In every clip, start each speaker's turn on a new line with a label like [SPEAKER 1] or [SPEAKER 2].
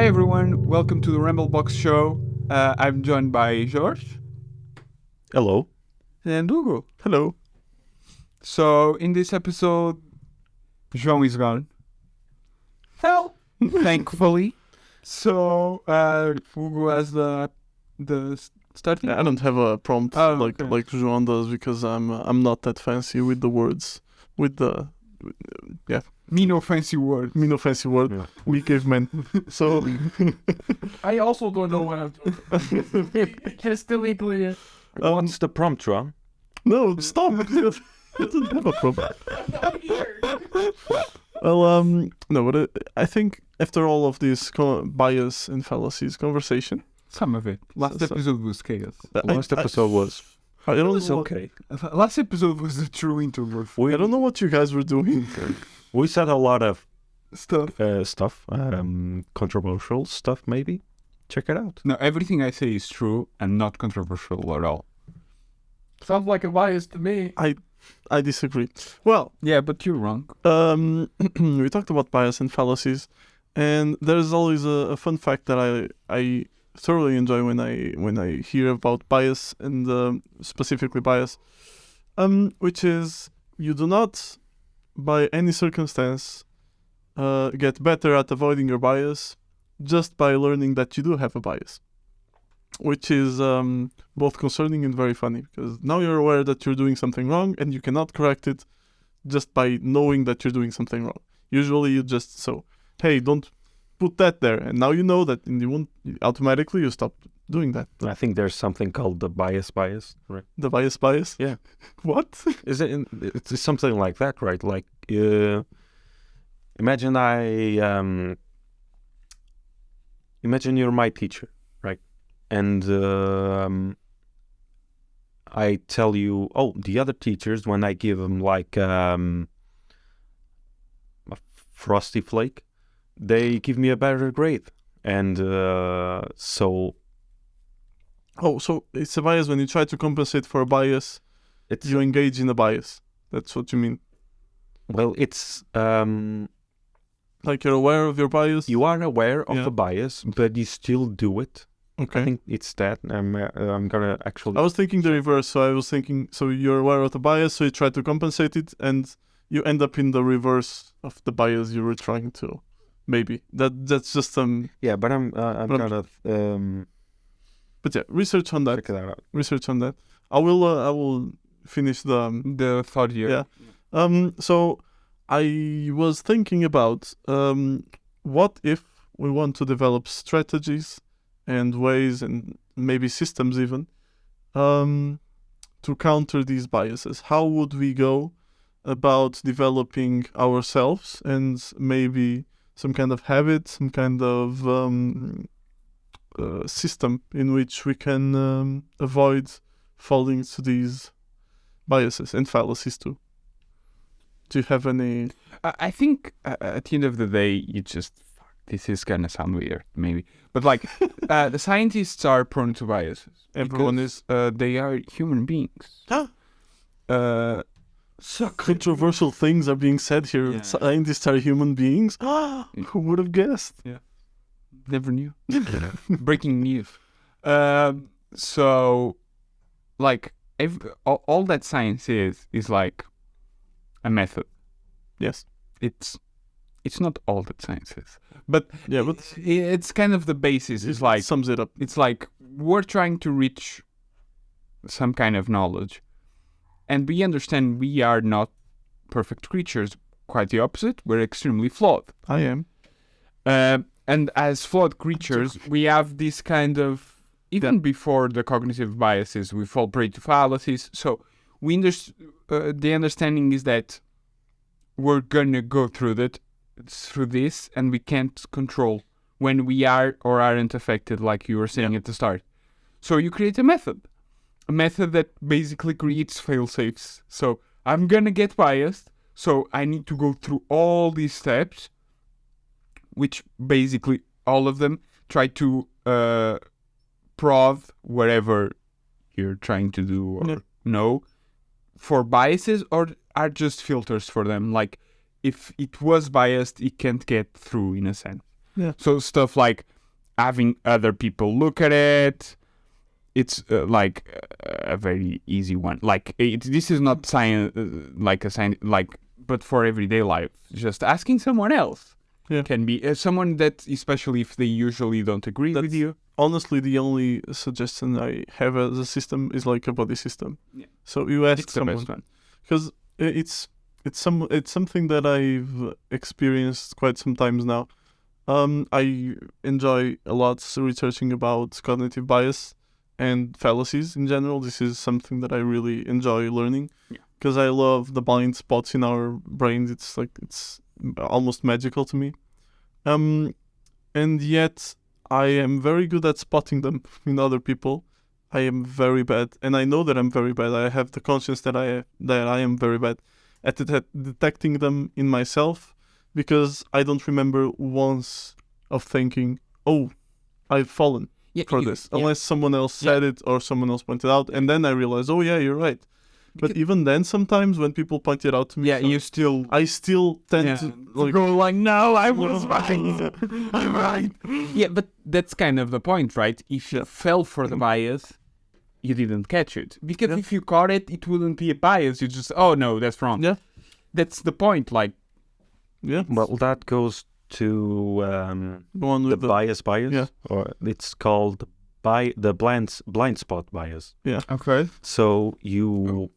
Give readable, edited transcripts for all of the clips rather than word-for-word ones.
[SPEAKER 1] Hi everyone, welcome to the Ramble Box show. I'm joined by Jorge
[SPEAKER 2] Hello.
[SPEAKER 1] and Hugo.
[SPEAKER 2] Hello.
[SPEAKER 1] So in this episode, João is gone. Hell, thankfully. So Hugo has the starting.
[SPEAKER 2] I don't have a prompt like João does because I'm not that fancy with the words.
[SPEAKER 1] Me no fancy word.
[SPEAKER 2] Yeah. We cavemen. So
[SPEAKER 3] I also don't know what I'm doing. Just delete it.
[SPEAKER 4] What's the prompt, Ron?
[SPEAKER 2] no, stop. I don't have a prompt. Well, no, but I think after all of this bias and fallacies conversation,
[SPEAKER 1] Some of it. Last episode was chaos.
[SPEAKER 4] Last episode was...
[SPEAKER 2] I don't
[SPEAKER 4] It's
[SPEAKER 2] know.
[SPEAKER 4] okay.
[SPEAKER 1] Last episode was a true introvert
[SPEAKER 2] I don't know what you guys were doing.
[SPEAKER 4] We said a lot of
[SPEAKER 1] stuff.
[SPEAKER 4] controversial stuff, maybe. Check it out.
[SPEAKER 1] No, everything I say is true and not controversial at all.
[SPEAKER 3] Sounds like a bias to me.
[SPEAKER 2] I disagree. Well,
[SPEAKER 1] Yeah, but you're wrong.
[SPEAKER 2] we talked about bias and fallacies, and there's always a fun fact that I thoroughly enjoy when I hear about bias and specifically bias, which is you do not, by any circumstance, get better at avoiding your bias just by learning that you do have a bias, which is both concerning and very funny because now you're aware that you're doing something wrong and you cannot correct it just by knowing that you're doing something wrong. Usually you just hey, don't put that there, and now you know that, and you won't automatically you stop doing that.
[SPEAKER 4] I think there's something called the bias, right?
[SPEAKER 2] The bias.
[SPEAKER 4] Yeah.
[SPEAKER 2] What?
[SPEAKER 4] Is it? It's something like that, right? Like, imagine imagine you're my teacher, right? And I tell you, the other teachers, when I give them like a frosty flake, they give me a better grade. And so
[SPEAKER 2] it's a bias when you try to compensate for a bias. You engage in a bias. That's what you mean.
[SPEAKER 4] Well, it's
[SPEAKER 2] like you're aware of your bias.
[SPEAKER 4] you are aware of the bias, but you still do it.
[SPEAKER 2] Okay.
[SPEAKER 4] I think it's that. I'm gonna actually.
[SPEAKER 2] I was thinking the reverse. So I was thinking, so you're aware of the bias, so you try to compensate it, and you end up in the reverse of the bias you were trying to. Maybe that's just
[SPEAKER 4] Yeah, but I'm gonna
[SPEAKER 2] But yeah, research on that.
[SPEAKER 4] check that out.
[SPEAKER 2] Research on that. I will finish
[SPEAKER 1] The third year.
[SPEAKER 2] Yeah. So I was thinking about what if we want to develop strategies and ways and maybe systems even to counter these biases. How would we go about developing ourselves and maybe some kind of habit, some kind of system in which we can avoid falling into these biases and fallacies too? Do you have any?
[SPEAKER 1] I think at the end of the day, you just... This is gonna sound weird, maybe. But like, the scientists are prone to biases.
[SPEAKER 2] Everyone
[SPEAKER 1] is. They are human beings.
[SPEAKER 2] So controversial things are being said here.
[SPEAKER 1] Yeah.
[SPEAKER 2] Scientists are human beings. Who would have guessed?
[SPEAKER 1] Never knew. Breaking news. So, like, all that science is like a method.
[SPEAKER 2] Yes.
[SPEAKER 1] It's not all that science is, but
[SPEAKER 2] Yeah, but
[SPEAKER 1] it's kind of the basis. It's like
[SPEAKER 2] sums it up.
[SPEAKER 1] it's like we're trying to reach some kind of knowledge, and we understand we are not perfect creatures. Quite the opposite. We're extremely flawed.
[SPEAKER 2] I am.
[SPEAKER 1] And as flawed creatures, we have this kind of, even before the cognitive biases, we fall prey to fallacies. So the understanding is that we're gonna go through this, and we can't control when we are or aren't affected, like you were saying at the start. So you create a method that basically creates fail-safes. So I'm gonna get biased, so I need to go through all these steps, which basically all of them try to prove whatever you're trying to do or know for biases, or are just filters for them. Like, if it was biased, it can't get through, in a sense.
[SPEAKER 2] Yeah.
[SPEAKER 1] So stuff like having other people look at it, it's like a very easy one. Like this is not science, but for everyday life, just asking someone else can be someone that, especially if they usually don't agree with you.
[SPEAKER 2] Honestly, the only suggestion I have as a system is like a body system.
[SPEAKER 1] Yeah.
[SPEAKER 2] So you ask
[SPEAKER 1] It's the
[SPEAKER 2] someone,
[SPEAKER 1] best one.
[SPEAKER 2] because it's something that I've experienced quite some times now. I enjoy a lot researching about cognitive bias and fallacies in general. This is something that I really enjoy learning because I love the blind spots in our brains. It's almost magical to me. And yet I am very good at spotting them in other people. I am very bad, and I know that I'm very bad. I have the conscience that I am very bad at detecting them in myself, because I don't remember once of thinking, "Oh, I've fallen for this," unless someone else said it or someone else pointed out, and then I realize, "Oh yeah, you're right." But even then, sometimes when people point it out to me, I still tend to
[SPEAKER 1] go like, "No, I was right. I'm right." Yeah, but that's kind of the point, right? If you fell for the bias, you didn't catch it, because if you caught it, it wouldn't be a bias. You just, "Oh no, that's wrong."
[SPEAKER 2] Yeah,
[SPEAKER 1] that's the point. Like,
[SPEAKER 4] well, that goes to the bias, or it's called the blind spot bias.
[SPEAKER 2] Yeah.
[SPEAKER 1] Okay.
[SPEAKER 4] So you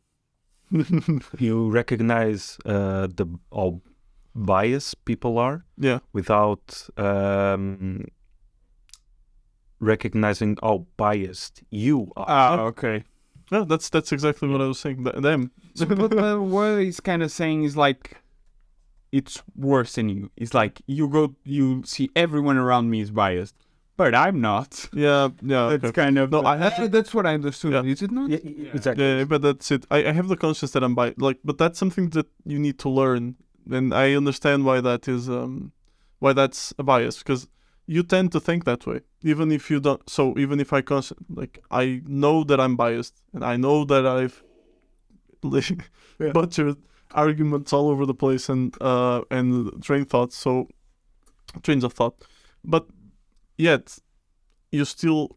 [SPEAKER 4] you recognize how biased people are, without recognizing how biased you are.
[SPEAKER 1] Okay.
[SPEAKER 2] Yeah, that's exactly what I was saying. Them.
[SPEAKER 1] So what he's kind of saying is like, it's worse than you. It's like you see everyone around me is biased, but I'm not.
[SPEAKER 2] Yeah.
[SPEAKER 1] That's kind of that's what I understood.
[SPEAKER 2] Yeah.
[SPEAKER 1] Is it not?
[SPEAKER 4] Yeah, exactly.
[SPEAKER 2] Yeah, but that's it. I have the conscience that I'm biased. But that's something that you need to learn, and I understand why that is why that's a bias, because you tend to think that way, even if you don't. So even if I know that I'm biased, and I know that I've butchered arguments all over the place and trains of thought, but yet you still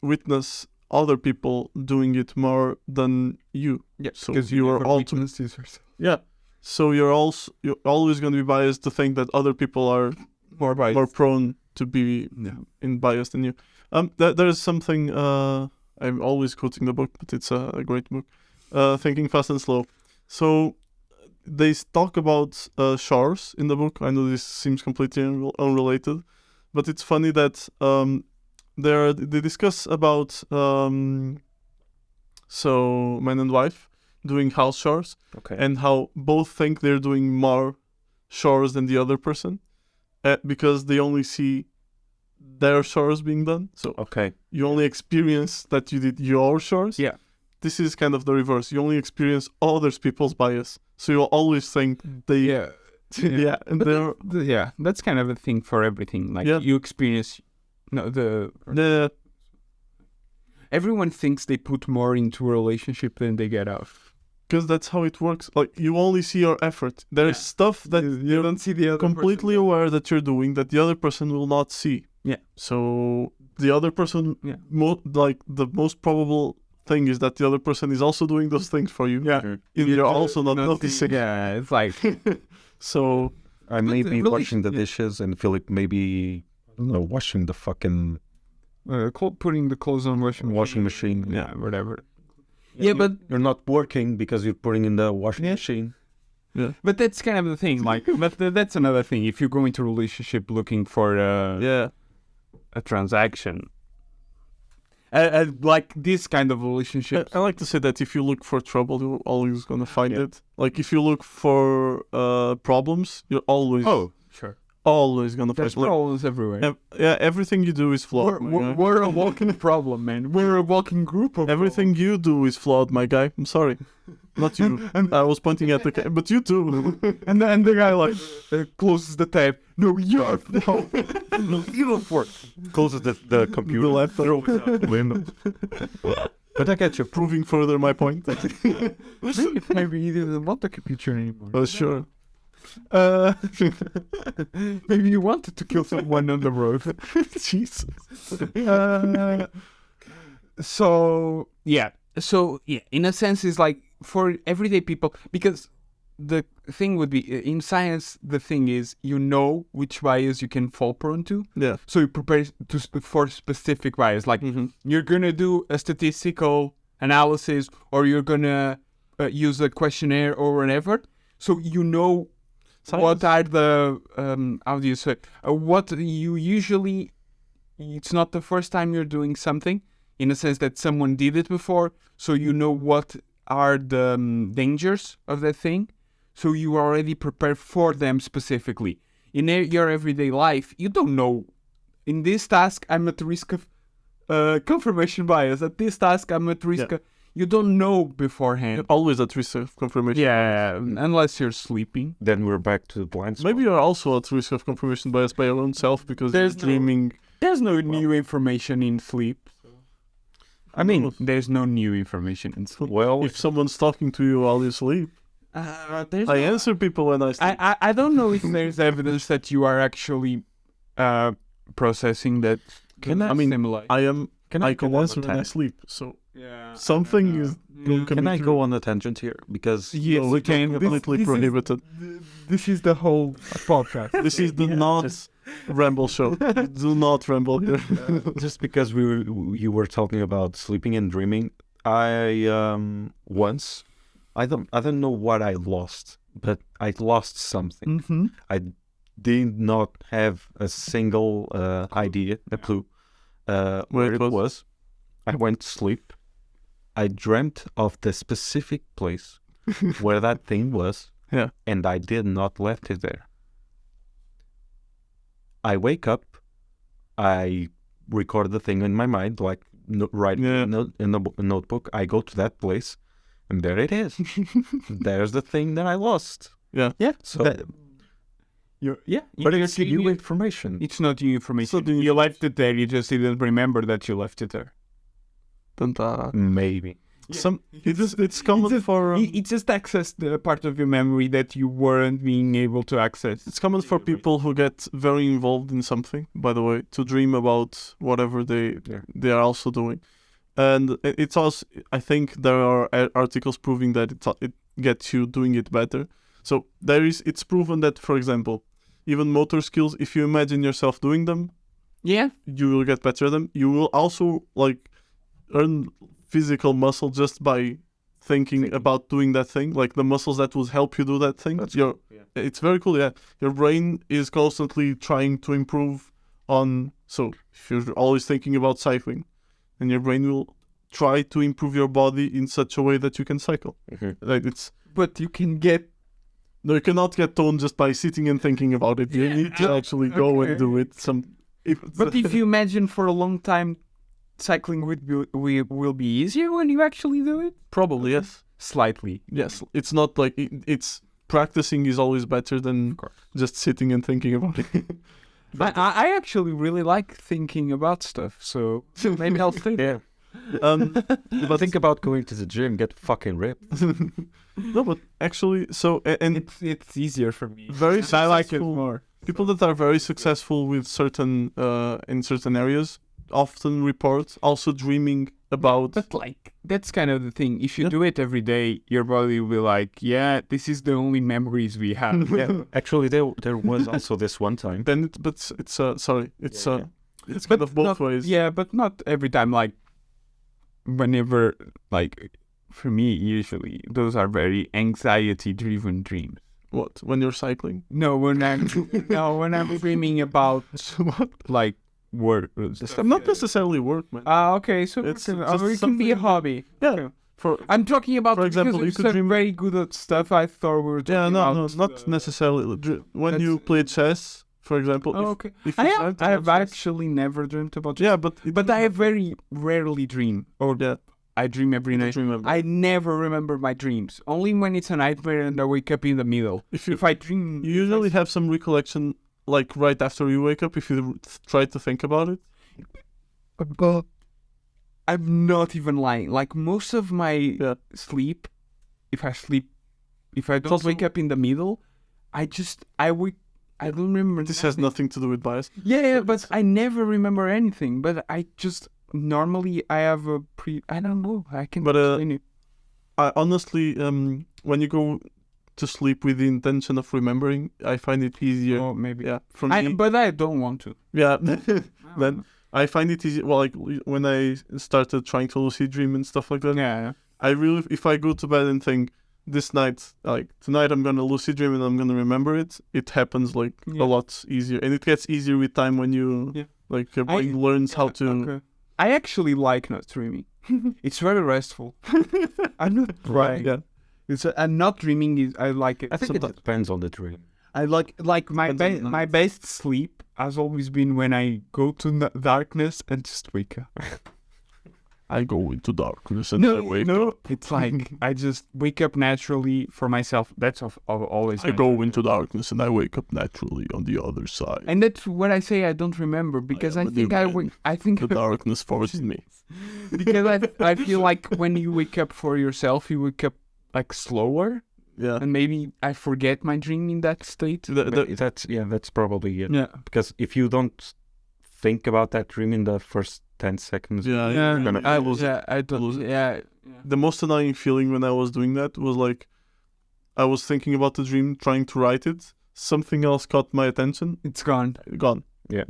[SPEAKER 2] witness other people doing it more than you.
[SPEAKER 1] Yeah,
[SPEAKER 2] so
[SPEAKER 1] because
[SPEAKER 2] you are all so you're always going to be biased to think that other people are
[SPEAKER 1] more biased,
[SPEAKER 2] more prone to be in bias than you. There is something I'm always quoting the book, but it's a great book, Thinking Fast and Slow. So they talk about showers in the book. I know this seems completely unrelated, but it's funny that they discuss about so man and wife doing house chores, and how both think they're doing more chores than the other person, because they only see their chores being done. So you only experience that you did your chores.
[SPEAKER 1] Yeah.
[SPEAKER 2] This is kind of the reverse. You only experience other people's bias, so you'll always think they.
[SPEAKER 1] That's kind of a thing for everything. Like you experience, everyone thinks they put more into a relationship than they get out.
[SPEAKER 2] Because that's how it works. Like, you only see your effort. There's stuff that
[SPEAKER 1] you don't see the other
[SPEAKER 2] completely
[SPEAKER 1] person.
[SPEAKER 2] aware that you're doing that the other person will not see.
[SPEAKER 1] Yeah.
[SPEAKER 2] So the other person, the most probable thing is that the other person is also doing those things for you.
[SPEAKER 1] Yeah.
[SPEAKER 2] You're also not noticing.
[SPEAKER 1] Yeah, it's like
[SPEAKER 2] so.
[SPEAKER 4] I may be washing the dishes, and Filipe maybe washing the fucking
[SPEAKER 1] putting the clothes on
[SPEAKER 4] washing machine.
[SPEAKER 1] Yeah, whatever. Yeah, but
[SPEAKER 4] you're not working because you're putting in the washing machine.
[SPEAKER 2] Yeah,
[SPEAKER 1] but that's kind of the thing. Like, but that's another thing. If you go into a relationship looking for a transaction, like this kind of relationship,
[SPEAKER 2] I like to say that if you look for trouble, you're always gonna find it. Like, if you look for problems, you're always always gonna find
[SPEAKER 1] problems everywhere.
[SPEAKER 2] Everything you do is flawed.
[SPEAKER 1] We're a walking problem, man. We're a walking group of
[SPEAKER 2] everything you do is flawed, my guy. I'm sorry, not you. I was pointing at the but you too.
[SPEAKER 1] and the guy closes the tab. No, you're flawed.
[SPEAKER 4] No, you're for closes the computer.
[SPEAKER 2] The laptop
[SPEAKER 4] window. But I get you.
[SPEAKER 2] Proving further my point.
[SPEAKER 1] Maybe he didn't want the computer anymore.
[SPEAKER 2] Oh, sure.
[SPEAKER 1] Uh, maybe you wanted to kill someone on the road.
[SPEAKER 2] Jesus.
[SPEAKER 1] Uh, so yeah, in a sense, it's like for everyday people, because the thing would be in science. The thing is, you know which bias you can fall prone to,
[SPEAKER 2] Yeah.
[SPEAKER 1] so you prepare for specific bias. Like you're gonna do a statistical analysis, or you're gonna use a questionnaire or whatever. So you know what are the how do you say what you usually. It's not the first time you're doing something, in a sense that someone did it before, so you know what are the dangers of that thing, so you are already prepared for them specifically. In your everyday life, you don't know, in this task, I'm at risk of confirmation bias. At this task, I'm at risk of... You don't know beforehand.
[SPEAKER 2] You're always at risk of confirmation.
[SPEAKER 1] Yeah, unless you're sleeping.
[SPEAKER 4] Then we're back to the blind spot.
[SPEAKER 2] Maybe you're also at risk of confirmation bias by your own self because
[SPEAKER 1] There's
[SPEAKER 2] you're dreaming.
[SPEAKER 1] There's no new information in sleep.
[SPEAKER 4] I mean,
[SPEAKER 1] There's no new information in sleep.
[SPEAKER 4] well,
[SPEAKER 2] If someone's talking to you while you sleep,
[SPEAKER 1] There's
[SPEAKER 2] I answer people when I sleep.
[SPEAKER 1] I don't know if there's evidence that you are actually processing that.
[SPEAKER 2] I mean,
[SPEAKER 1] similar.
[SPEAKER 2] I am.
[SPEAKER 4] can
[SPEAKER 2] I
[SPEAKER 4] go
[SPEAKER 2] can
[SPEAKER 4] on
[SPEAKER 2] answer
[SPEAKER 4] a
[SPEAKER 2] when I
[SPEAKER 4] tan-
[SPEAKER 2] sleep. So
[SPEAKER 1] Yeah.
[SPEAKER 2] something is.
[SPEAKER 4] Can I go on a tangent here? Because
[SPEAKER 1] Yes,
[SPEAKER 2] we
[SPEAKER 1] you can.
[SPEAKER 2] completely prohibited.
[SPEAKER 1] This is the whole podcast.
[SPEAKER 2] This is the not ramble show. Do not ramble here.
[SPEAKER 4] just because you were talking about sleeping and dreaming, I once I don't know what I lost, but I lost something.
[SPEAKER 1] Mm-hmm.
[SPEAKER 4] I did not have a single idea, a clue where it was. I went to sleep. I dreamt of the specific place where that thing was, and I did not left it there. I wake up, I record the thing in my mind, like write in a notebook. I go to that place, and there it is. There's the thing that I lost.
[SPEAKER 2] Yeah.
[SPEAKER 4] So,
[SPEAKER 1] but
[SPEAKER 4] it's new information.
[SPEAKER 1] It's not new information.
[SPEAKER 2] So do
[SPEAKER 1] you left it there. You just didn't remember that you left it there.
[SPEAKER 4] Maybe.
[SPEAKER 2] It's common for.
[SPEAKER 1] It just accessed the part of your memory that you weren't being able to access.
[SPEAKER 2] It's common for people who get very involved in something, by the way, to dream about whatever they are also doing. And it's also, I think there are articles proving that it gets you doing it better. So it's proven that, for example, even motor skills, if you imagine yourself doing them, you will get better at them. You will also earn physical muscle just by thinking about doing that thing, like the muscles that will help you do that thing. It's very cool. Yeah, your brain is constantly trying to improve on. So if you're always thinking about cycling, then your brain will try to improve your body in such a way that you can cycle.
[SPEAKER 1] But you can get.
[SPEAKER 2] No, you cannot get toned just by sitting and thinking about it. You need to actually go and do it.
[SPEAKER 1] But if you imagine for a long time, cycling will be easier when you actually do it?
[SPEAKER 2] Probably, yes.
[SPEAKER 1] Slightly.
[SPEAKER 2] Yes. It's not like it's practicing is always better than just sitting and thinking about it.
[SPEAKER 1] I actually really like thinking about stuff, so maybe I'll stay there.
[SPEAKER 4] But think about going to the gym, get fucking ripped.
[SPEAKER 2] No, but actually, so and
[SPEAKER 1] it's easier for me.
[SPEAKER 2] Very
[SPEAKER 1] I like it more.
[SPEAKER 2] People that are very successful with certain in certain areas often report also dreaming about.
[SPEAKER 1] But that's kind of the thing. If you do it every day, your body will be like, yeah, this is the only memories we have.
[SPEAKER 4] Actually, there was also this one time.
[SPEAKER 2] Then it's kind of both ways.
[SPEAKER 1] Yeah, but not every time. Like whenever, for me, usually those are very anxiety-driven dreams.
[SPEAKER 2] What, when you're cycling?
[SPEAKER 1] No, when I'm dreaming about work.
[SPEAKER 2] Not necessarily work, man.
[SPEAKER 1] Okay, so it can be a hobby.
[SPEAKER 2] Yeah.
[SPEAKER 1] I'm talking about,
[SPEAKER 2] for example, you could dream
[SPEAKER 1] very good at stuff. I thought we were talking about.
[SPEAKER 2] not necessarily. When you play chess, for example.
[SPEAKER 1] Okay. I have actually never dreamt about chess.
[SPEAKER 2] Yeah,
[SPEAKER 1] but I very rarely dream. I dream every night. I never remember my dreams. Only when it's a nightmare and I wake up in the middle. If I dream...
[SPEAKER 2] You usually have some recollection, right after you wake up, if you try to think about it.
[SPEAKER 1] But I'm not even lying. Most of my sleep, if I don't wake up in the middle, I don't remember.
[SPEAKER 2] This has nothing to do with bias.
[SPEAKER 1] Yeah, but I never remember anything. But I just normally I have I don't know. I can
[SPEAKER 2] But,
[SPEAKER 1] explain it.
[SPEAKER 2] I honestly, when you go to sleep with the intention of remembering, I find it easier.
[SPEAKER 1] Oh, maybe.
[SPEAKER 2] Yeah, from me.
[SPEAKER 1] But I don't want to.
[SPEAKER 2] Yeah, then I find it easy. Well, like when I started trying to lucid dream and stuff like that,
[SPEAKER 1] Yeah.
[SPEAKER 2] I really, if I go to bed and think this night, like tonight, I'm gonna lucid dream and I'm gonna remember it, it happens like a lot easier, and it gets easier with time when you like your brain learns how to.
[SPEAKER 1] Okay. I actually like not dreaming. It's very restful. I'm not right.
[SPEAKER 2] Yeah,
[SPEAKER 1] And not dreaming is I like it.
[SPEAKER 4] I think it depends on the dream.
[SPEAKER 1] I like my best sleep has always been when I go to darkness and just wake up.
[SPEAKER 2] I go into darkness and I wake up.
[SPEAKER 1] It's like I just wake up naturally for myself. That's always.
[SPEAKER 2] I go into darkness and I wake up naturally on the other side.
[SPEAKER 1] And that's when I say I don't remember because I think
[SPEAKER 2] the darkness forces me.
[SPEAKER 1] Because I feel like when you wake up for yourself, you wake up like slower.
[SPEAKER 2] Yeah,
[SPEAKER 1] And maybe I forget my dream in that state.
[SPEAKER 4] That's probably it.
[SPEAKER 1] Yeah.
[SPEAKER 4] Because if you don't think about that dream in the first 10 seconds,
[SPEAKER 2] yeah, The most annoying feeling when I was doing that was like, I was thinking about the dream, trying to write it. Something else caught my attention.
[SPEAKER 1] It's gone.
[SPEAKER 2] Gone.
[SPEAKER 4] Yeah.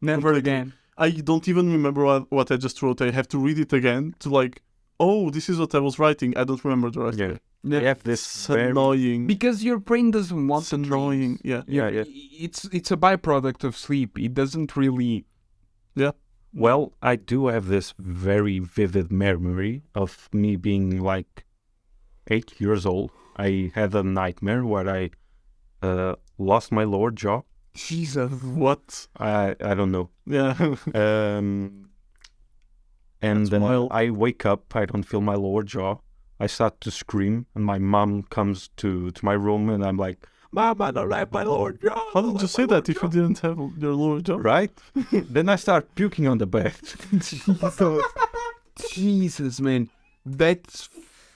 [SPEAKER 1] Never again.
[SPEAKER 2] I don't even remember what I just wrote. I have to read it again to like, oh, this is what I was writing. I don't remember the rest of it.
[SPEAKER 4] They have this
[SPEAKER 2] It's annoying.
[SPEAKER 1] Because your brain doesn't want
[SPEAKER 2] It's annoying. Yeah.
[SPEAKER 1] It's a byproduct of sleep. It doesn't really.
[SPEAKER 2] Yeah.
[SPEAKER 4] Well, I do have this very vivid memory of me being like 8 years old. I had a nightmare where I lost my lower jaw.
[SPEAKER 1] Jesus.
[SPEAKER 2] What?
[SPEAKER 4] I don't know.
[SPEAKER 2] Yeah.
[SPEAKER 4] And then I wake up, I don't feel my lower jaw. I start to scream, and my mom comes to my room, and I'm like, Mom, I don't have my lower jaw.
[SPEAKER 2] How did you say that if you didn't have your lower jaw?
[SPEAKER 4] Right? Then I start puking on the bed.
[SPEAKER 1] Jesus, man. That's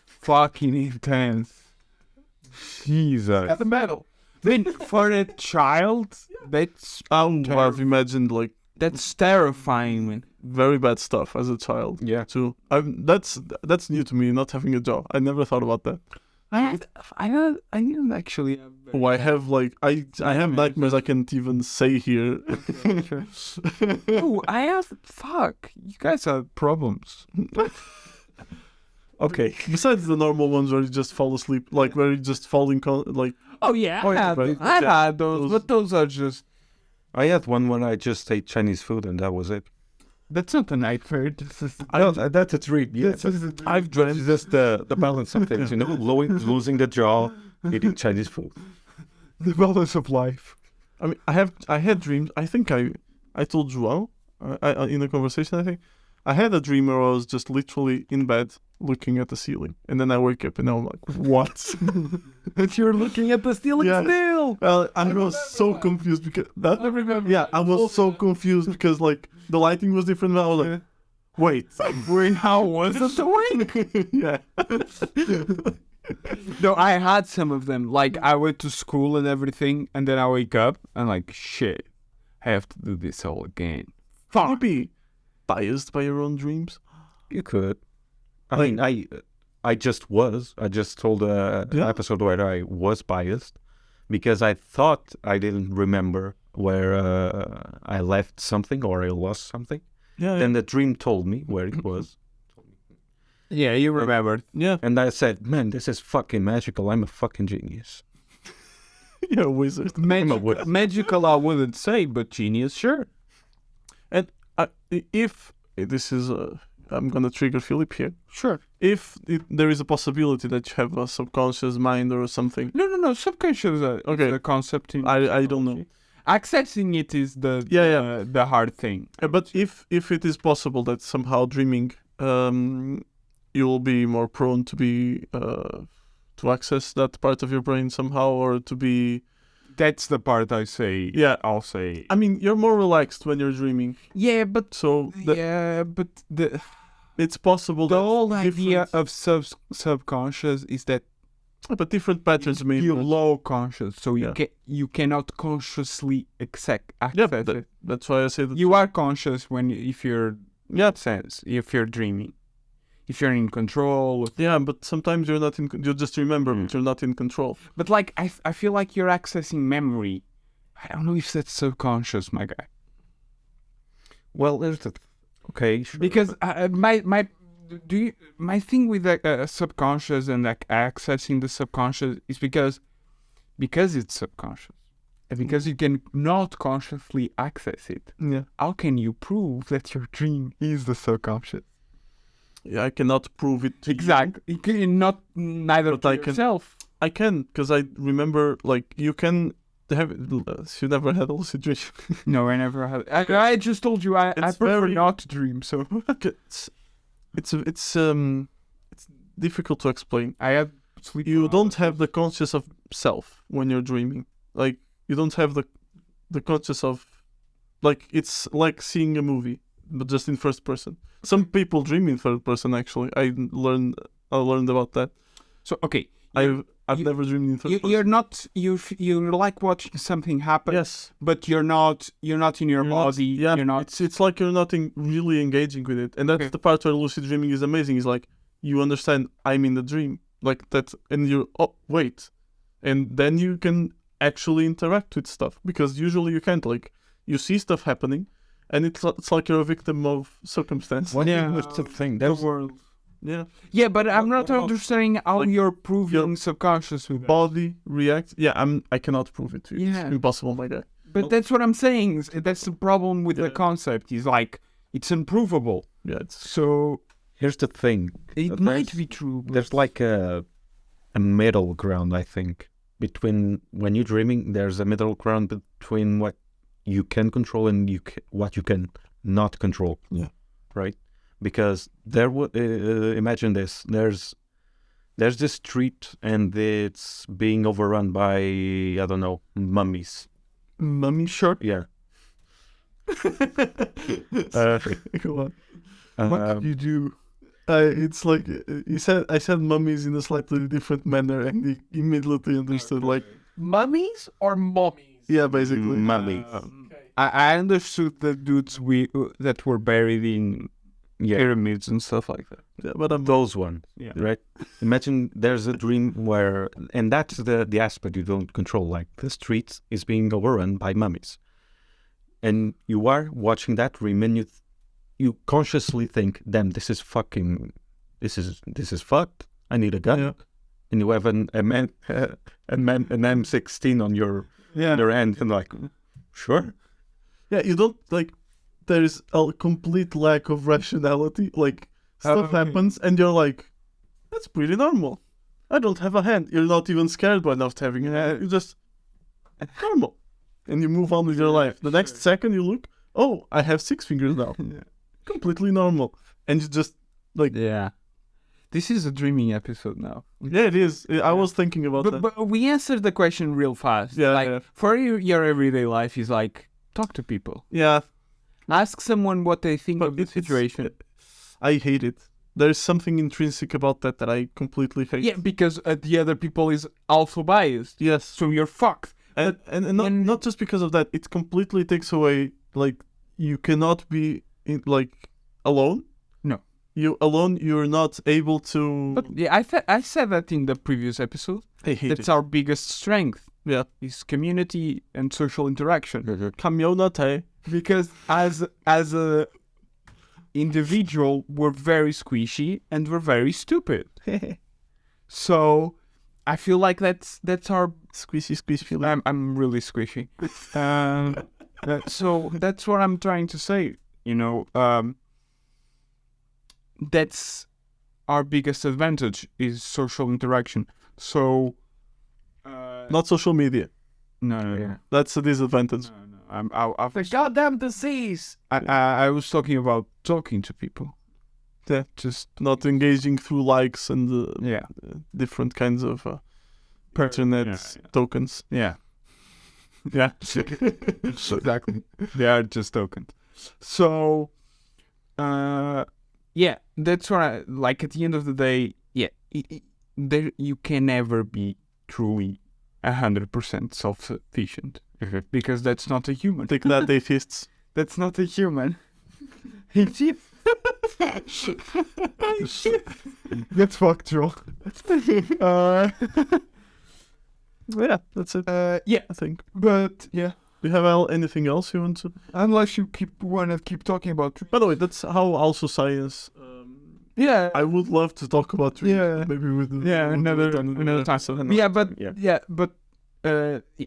[SPEAKER 1] fucking intense. Jesus.
[SPEAKER 3] At the metal.
[SPEAKER 1] Then for a child, that's
[SPEAKER 2] I've imagined like
[SPEAKER 1] that's terrifying, man.
[SPEAKER 2] very bad stuff as a child.
[SPEAKER 4] Yeah.
[SPEAKER 2] Too. That's new to me, not having a jaw. I never thought about that.
[SPEAKER 1] I didn't actually have.
[SPEAKER 2] Oh, I have like I have nightmares I can't even say here.
[SPEAKER 1] Oh, I have. Fuck, you guys have problems.
[SPEAKER 4] Okay.
[SPEAKER 2] Besides the normal ones where you just fall asleep, like where you just fall in like.
[SPEAKER 1] Oh yeah, I had those, but those are just.
[SPEAKER 4] I had one when I just ate Chinese food, and that was it.
[SPEAKER 1] That's not a nightmare.
[SPEAKER 4] That's a dream. Yeah.
[SPEAKER 2] I've dreamt.
[SPEAKER 4] It's just the balance of things, you know, losing the jaw, eating Chinese food.
[SPEAKER 1] The balance of life.
[SPEAKER 2] I mean, I had dreams. I think I told João in a conversation. I think I had a dream where I was just literally in bed looking at the ceiling, and then I wake up and I'm like, what?
[SPEAKER 1] But you're looking at the ceiling still.
[SPEAKER 2] Well, I was so confused because that.
[SPEAKER 3] I remember.
[SPEAKER 2] Yeah, I was so confused because like the lighting was different. And I was like, wait,
[SPEAKER 1] How was it doing?
[SPEAKER 2] yeah.
[SPEAKER 1] No, I had some of them. Like I went to school and everything, and then I wake up and like shit, I have to do this all again.
[SPEAKER 2] Can you be biased by your own dreams?
[SPEAKER 4] You could. I mean, I just was. I just told an episode where I was biased because I thought I didn't remember where I left something or I lost something.
[SPEAKER 2] Yeah.
[SPEAKER 4] Then the dream told me where it was.
[SPEAKER 1] Yeah, you remembered.
[SPEAKER 2] Yeah.
[SPEAKER 4] And I said, man, this is fucking magical. I'm a fucking genius.
[SPEAKER 2] You're a wizard.
[SPEAKER 1] Magical, I wouldn't say, but genius, sure.
[SPEAKER 2] And if this is, I'm gonna trigger Filipe here.
[SPEAKER 1] Sure.
[SPEAKER 2] If there is a possibility that you have a subconscious mind or something.
[SPEAKER 1] No. Subconscious is a concept.
[SPEAKER 2] I don't know.
[SPEAKER 1] Accessing it is the hard thing.
[SPEAKER 2] But if it is possible that somehow dreaming, you will be more prone to be to access that part of your brain somehow, or to be.
[SPEAKER 1] That's the part I say.
[SPEAKER 2] Yeah,
[SPEAKER 1] I'll say.
[SPEAKER 2] I mean, you're more relaxed when you're dreaming.
[SPEAKER 1] Yeah, but
[SPEAKER 2] it's possible.
[SPEAKER 1] The whole idea of subconscious is that
[SPEAKER 2] But different patterns mean
[SPEAKER 1] below conscious, so
[SPEAKER 2] Yeah.
[SPEAKER 1] you cannot consciously access
[SPEAKER 2] yeah.
[SPEAKER 1] it.
[SPEAKER 2] That's why I say that
[SPEAKER 1] You are conscious if you're if you're dreaming, if you're in control.
[SPEAKER 2] Yeah, but sometimes you're not in. You just remember, but you're not in control.
[SPEAKER 1] But like I feel like you're accessing memory. I don't know if that's subconscious, my guy.
[SPEAKER 4] Well, there's the okay, sure.
[SPEAKER 1] Because my thing with subconscious and like accessing the subconscious is because it's subconscious, and because you can not consciously access it.
[SPEAKER 2] Yeah.
[SPEAKER 1] How can you prove that your dream is the subconscious?
[SPEAKER 2] Yeah, I cannot prove it. To
[SPEAKER 1] Exactly. You can not neither
[SPEAKER 2] But
[SPEAKER 1] to
[SPEAKER 2] I can-
[SPEAKER 1] yourself.
[SPEAKER 2] I can, because I remember, like, you can have. You never had a lucid dream.
[SPEAKER 1] No, I never had. I just told you I
[SPEAKER 2] It's
[SPEAKER 1] prefer
[SPEAKER 2] very-
[SPEAKER 1] not to dream. So
[SPEAKER 2] It's difficult to explain.
[SPEAKER 1] I have sleep.
[SPEAKER 2] You don't have the conscious of self when you're dreaming. Like, you don't have the conscious of, like, it's like seeing a movie, but just in first person. Some people dream in third person. Actually, I learned about that.
[SPEAKER 1] So okay,
[SPEAKER 2] I've
[SPEAKER 1] you-
[SPEAKER 2] never dreamed in third person.
[SPEAKER 1] you're not you're like watching something happen.
[SPEAKER 2] Yes,
[SPEAKER 1] But you're not in your
[SPEAKER 2] You're not-
[SPEAKER 1] body.
[SPEAKER 2] yeah,
[SPEAKER 1] You're not.
[SPEAKER 2] It's like you're not really engaging with it, and that's
[SPEAKER 1] Okay.
[SPEAKER 2] the part where lucid dreaming is amazing. Is like you understand I'm in the dream, like that, and you wait, and then you can actually interact with stuff, because usually you can't. Like, you see stuff happening, and it's like you're a victim of circumstance.
[SPEAKER 4] What
[SPEAKER 1] Yeah.
[SPEAKER 4] is the thing?
[SPEAKER 1] The
[SPEAKER 4] There's
[SPEAKER 1] world.
[SPEAKER 2] Yeah,
[SPEAKER 1] Yeah, but I'm not
[SPEAKER 2] what about,
[SPEAKER 1] understanding how
[SPEAKER 2] like,
[SPEAKER 1] you're proving
[SPEAKER 2] your
[SPEAKER 1] subconscious with that.
[SPEAKER 2] body reacts. Yeah, I cannot prove it to you.
[SPEAKER 1] Yeah.
[SPEAKER 2] It's impossible, my guy.
[SPEAKER 1] But that's what I'm saying. That's the problem with the
[SPEAKER 2] Yeah.
[SPEAKER 1] concept. Is like it's unprovable.
[SPEAKER 2] Yeah, it's
[SPEAKER 1] So
[SPEAKER 4] here's the thing.
[SPEAKER 1] it might be true. But
[SPEAKER 4] There's like a middle ground, I think, between when you're dreaming. There's a middle ground between what you can control and what you can not control.
[SPEAKER 2] Yeah.
[SPEAKER 4] Right. Because there would imagine this. There's this street and it's being overrun by, I don't know, mummies.
[SPEAKER 2] mummy shirt.
[SPEAKER 4] Yeah.
[SPEAKER 2] Go on.
[SPEAKER 1] what
[SPEAKER 4] Um,
[SPEAKER 1] could you do?
[SPEAKER 2] It's like I said mummies in a slightly different manner, and he immediately understood. Like,
[SPEAKER 3] Mummies or mommies?
[SPEAKER 2] yeah, basically.
[SPEAKER 4] mummies.
[SPEAKER 3] Okay.
[SPEAKER 1] I understood the dudes that were buried in
[SPEAKER 4] Yeah.
[SPEAKER 1] pyramids and stuff like that.
[SPEAKER 2] Yeah, but
[SPEAKER 4] Those ones.
[SPEAKER 1] Yeah.
[SPEAKER 4] Right. Imagine there's a dream where, and that's the aspect you don't control. Like the streets is being overrun by mummies, and you are watching that dream, and you consciously think, "Damn, this is fucked. I need a gun."
[SPEAKER 2] yeah,
[SPEAKER 4] And you have an M16 on your hand, and like, sure.
[SPEAKER 2] yeah, you don't like. There is a complete lack of rationality. Like, stuff
[SPEAKER 1] Okay.
[SPEAKER 2] happens, and you're like, "That's pretty normal. I don't have a hand." You're not even scared by not having a hand. You just normal, and you move on with your life. The next second, you look, "Oh, I have 6 fingers now." Completely normal, and you just like.
[SPEAKER 1] Yeah. This is a dreaming episode now.
[SPEAKER 2] Yeah, it is. I was thinking about that.
[SPEAKER 1] But we answered the question real fast.
[SPEAKER 2] Yeah,
[SPEAKER 1] Like
[SPEAKER 2] yeah.
[SPEAKER 1] for your everyday life is like talk to people.
[SPEAKER 2] Yeah,
[SPEAKER 1] Ask someone what they think
[SPEAKER 2] but
[SPEAKER 1] of the
[SPEAKER 2] it's-
[SPEAKER 1] situation.
[SPEAKER 2] I hate it. There's something intrinsic about that I completely hate.
[SPEAKER 1] Yeah, because the other people is also biased.
[SPEAKER 2] Yes.
[SPEAKER 1] So you're fucked.
[SPEAKER 2] And
[SPEAKER 1] when-
[SPEAKER 2] not just because of that. It completely takes away, like, you cannot be alone.
[SPEAKER 1] No.
[SPEAKER 2] You alone, you're not able to.
[SPEAKER 1] But yeah, I said that in the previous episode.
[SPEAKER 2] I hate
[SPEAKER 1] That's
[SPEAKER 2] it.
[SPEAKER 1] our biggest strength.
[SPEAKER 2] Yeah.
[SPEAKER 1] Is community and social interaction.
[SPEAKER 2] Kamionate.
[SPEAKER 1] Because as a individual, we're very squishy and we're very stupid. So I feel like that's our.
[SPEAKER 2] Squishy feeling.
[SPEAKER 1] I'm really squishy. So that's what I'm trying to say. You know, that's our biggest advantage is social interaction. So
[SPEAKER 2] Not social media.
[SPEAKER 1] no.
[SPEAKER 2] That's a disadvantage.
[SPEAKER 3] The goddamn disease.
[SPEAKER 1] I was talking about talking to people.
[SPEAKER 2] Yeah.
[SPEAKER 1] Just
[SPEAKER 2] Not engaging through likes and
[SPEAKER 1] yeah.
[SPEAKER 2] different kinds of internet tokens.
[SPEAKER 1] Yeah. Yeah. Exactly. They are just tokens. So, yeah, that's what I like. At the end of the day, yeah, there you can never be truly 100% self-sufficient because that's not a human.
[SPEAKER 2] Take that, atheists.
[SPEAKER 1] That's not a human. That's factual.
[SPEAKER 2] Yeah, that's it.
[SPEAKER 1] Yeah,
[SPEAKER 2] I think.
[SPEAKER 1] but yeah,
[SPEAKER 2] Do you have anything else you want to?
[SPEAKER 1] unless you want to keep talking about trees.
[SPEAKER 2] By the way, that's how also science.
[SPEAKER 1] Yeah,
[SPEAKER 2] I would love to talk about trees.
[SPEAKER 1] Yeah.
[SPEAKER 2] Maybe with
[SPEAKER 1] another time. Yeah, but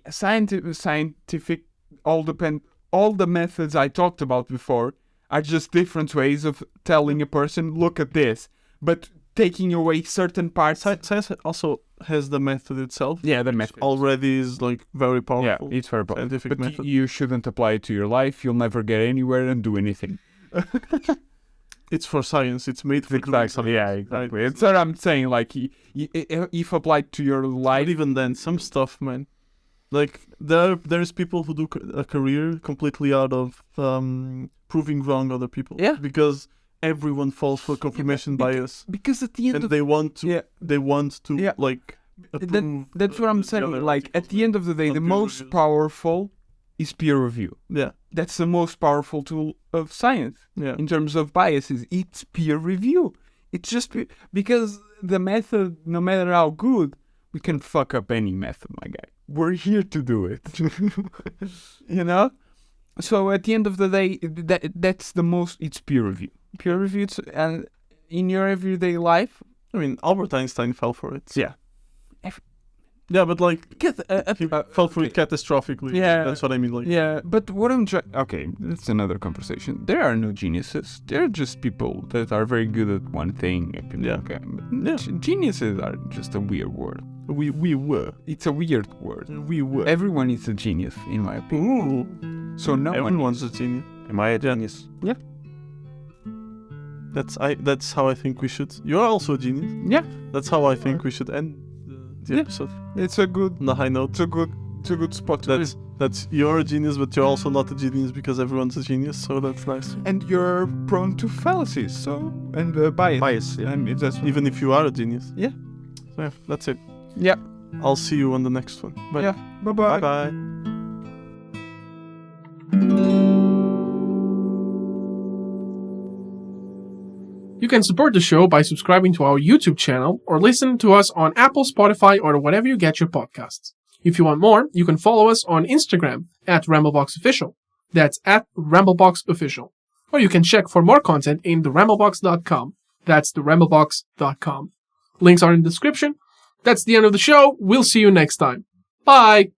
[SPEAKER 1] scientific all the methods I talked about before are just different ways of telling a person, look at this, but taking away certain parts.
[SPEAKER 2] Science also has the method itself.
[SPEAKER 1] Yeah, the method
[SPEAKER 2] Already is like very powerful.
[SPEAKER 1] Yeah, it's very powerful.
[SPEAKER 2] Scientific
[SPEAKER 1] But
[SPEAKER 2] method.
[SPEAKER 1] you shouldn't apply it to your life. You'll never get anywhere and do anything.
[SPEAKER 2] It's for science. It's made for doing
[SPEAKER 1] Exactly.
[SPEAKER 2] science,
[SPEAKER 1] Yeah,
[SPEAKER 2] right?
[SPEAKER 1] exactly. It's what I'm saying. Like, if applied to your
[SPEAKER 2] But
[SPEAKER 1] life,
[SPEAKER 2] even then, some stuff, man. Like there's people who do a career completely out of proving wrong other people.
[SPEAKER 1] Yeah.
[SPEAKER 2] Because everyone falls for confirmation bias,
[SPEAKER 1] because at the end
[SPEAKER 2] and
[SPEAKER 1] of
[SPEAKER 2] they want to.
[SPEAKER 1] Yeah.
[SPEAKER 2] They want to
[SPEAKER 1] Yeah.
[SPEAKER 2] like. approve
[SPEAKER 1] that's what I'm
[SPEAKER 2] the
[SPEAKER 1] saying.
[SPEAKER 2] other
[SPEAKER 1] Like, at the end of the day,
[SPEAKER 2] not
[SPEAKER 1] the
[SPEAKER 2] peer
[SPEAKER 1] most
[SPEAKER 2] reviews.
[SPEAKER 1] powerful is peer review.
[SPEAKER 2] Yeah.
[SPEAKER 1] That's the most powerful tool of science
[SPEAKER 2] Yeah.
[SPEAKER 1] in terms of biases. It's peer review. It's just because the method, no matter how good, we can fuck up any method, my guy. We're here to do it. You know? So at the end of the day, that's the most, it's peer review. Peer review, and in your everyday life,
[SPEAKER 2] I mean, Albert Einstein fell for it.
[SPEAKER 1] yeah.
[SPEAKER 2] Yeah, but like
[SPEAKER 1] Because,
[SPEAKER 2] he fell for it catastrophically.
[SPEAKER 1] Yeah.
[SPEAKER 2] That's what I mean. Like.
[SPEAKER 1] yeah, but what I'm trying... Okay, that's another conversation. There are no geniuses. They're just people that are very good at one thing.
[SPEAKER 2] Yeah.
[SPEAKER 1] Okay.
[SPEAKER 2] Yeah.
[SPEAKER 1] Geniuses are just a weird word.
[SPEAKER 2] We were.
[SPEAKER 1] It's a weird word.
[SPEAKER 2] We were.
[SPEAKER 1] Everyone is a genius, in my opinion.
[SPEAKER 2] Ooh.
[SPEAKER 1] So no one...
[SPEAKER 2] Everyone's a genius.
[SPEAKER 4] Am I a genius?
[SPEAKER 2] That's how I think we should. You're also a genius.
[SPEAKER 1] Yeah.
[SPEAKER 2] That's how I think we should end the
[SPEAKER 1] Yeah.
[SPEAKER 2] episode.
[SPEAKER 1] It's a good...
[SPEAKER 2] On the high note.
[SPEAKER 1] It's a good spot to
[SPEAKER 2] That's you're a genius, but you're also not a genius because everyone's a genius. So that's nice.
[SPEAKER 1] And you're prone to fallacies, so... And bias.
[SPEAKER 4] Bias, yeah.
[SPEAKER 1] And that's...
[SPEAKER 2] Even if you are a genius.
[SPEAKER 1] Yeah.
[SPEAKER 2] So yeah, that's it.
[SPEAKER 1] Yeah.
[SPEAKER 2] I'll see you on the next one. Bye.
[SPEAKER 1] Yeah. Bye-bye.
[SPEAKER 2] Bye.
[SPEAKER 3] You can support the show by subscribing to our YouTube channel or listen to us on Apple, Spotify, or whatever you get your podcasts. If you want more, you can follow us on Instagram at RambleBoxOfficial. That's at RambleBoxOfficial. Or you can check for more content in theramblebox.com. That's theramblebox.com. Links are in the description. That's the end of the show. We'll see you next time. Bye!